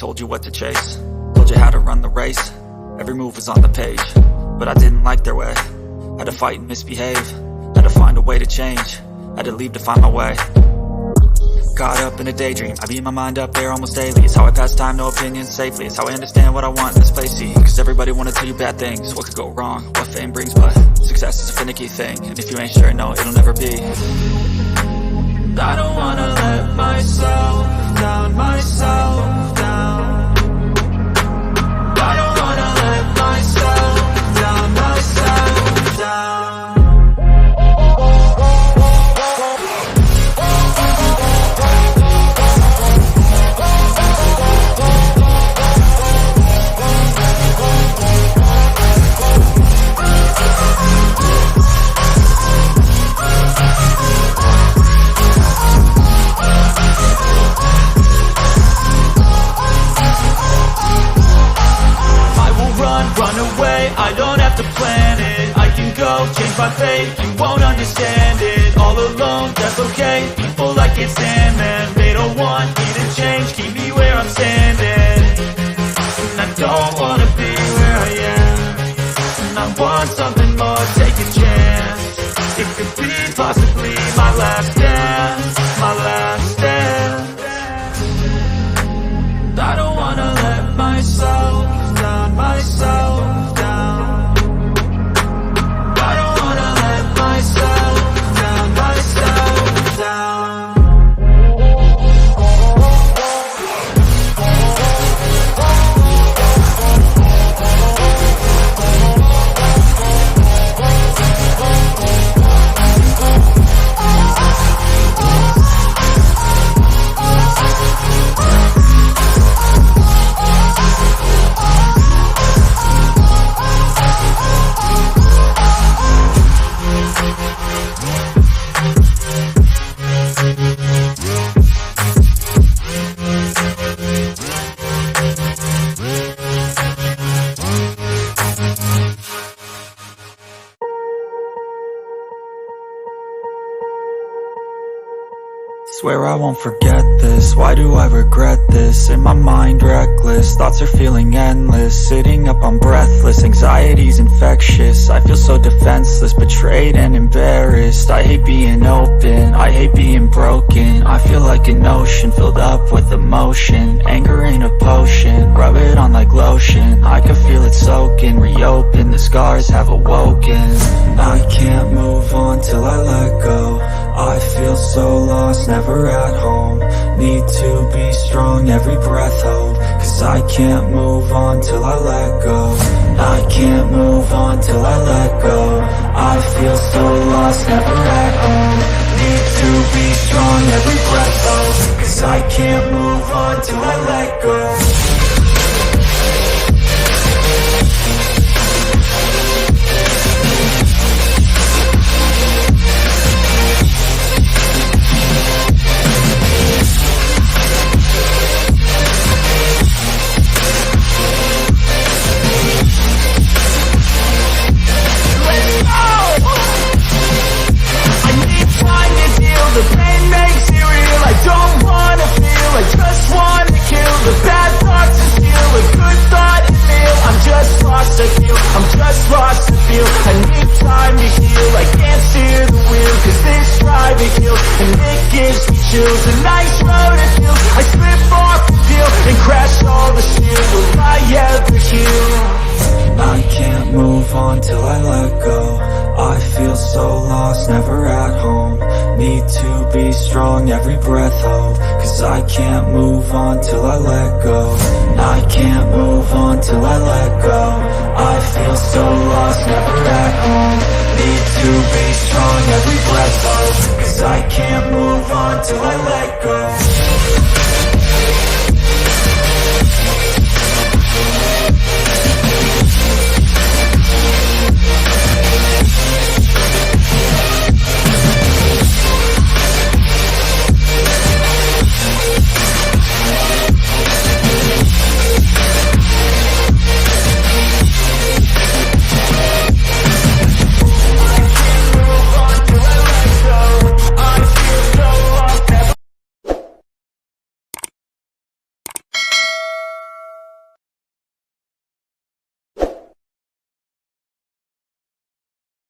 told you what to chase, told you how to run the race. Every move was on the page, but I didn't like their way. Had to fight and misbehave, had to find a way to change, had to leave to find my way. Caught up in a daydream, I beat my mind up there almost daily. It's how I pass time, no opinions safely. It's how I understand what I want in this place, see. Cause everybody wanna tell you bad things, what could go wrong, what fame brings. But success is a finicky thing, and if you ain't sure, no, it'll never be. I don't wanna let myself down, myself down. I don't wanna let myself down, myself down. I don't have to plan it, I can go change my fate. You won't understand it, all alone, that's okay. People I can't stand them, they don't want me to change. Keep me where I'm standing, and I don't wanna be where I am. And I want something more, take a chance. It could be possibly my last dance, my last dance. I don't wanna let myself down, myself down. Swear I won't forget this, why do I regret this? In my mind reckless, thoughts are feeling endless. Sitting up, I'm breathless, anxiety's infectious. I feel so defenseless, betrayed and embarrassed. I hate being open, I hate being broken. I feel like an ocean filled up with emotion. Anger ain't a potion, rub it on like lotion. I can feel it soaking, reopen, the scars have awoken. I can't move on till I let go. I feel so lost, never at home. Need to be strong, every breath hold. Cause I can't move on till I let go. I can't move on till I let go. I feel so lost, never at home. Need to be strong, every breath hold. Cause I can't move on till I let go. The pain makes it real, I don't wanna feel, I just wanna kill the bad thoughts and steal a good thought and feel. I'm just lost, I feel, I'm just lost, I feel. I need time to heal, I can't steer the wheel. Cause this drive it kills, and it gives me chills. A nice road to feel, I slip off the deal and crash all the steel. Will I ever heal? I can't move on till I let go. I feel so lost, never at home. Need to be strong, every breath hold. Cause I can't move on till I let go. I can't move on till I let go. I feel so lost, never at home. Need to be strong, every breath hold. Cause I can't move on till I let go.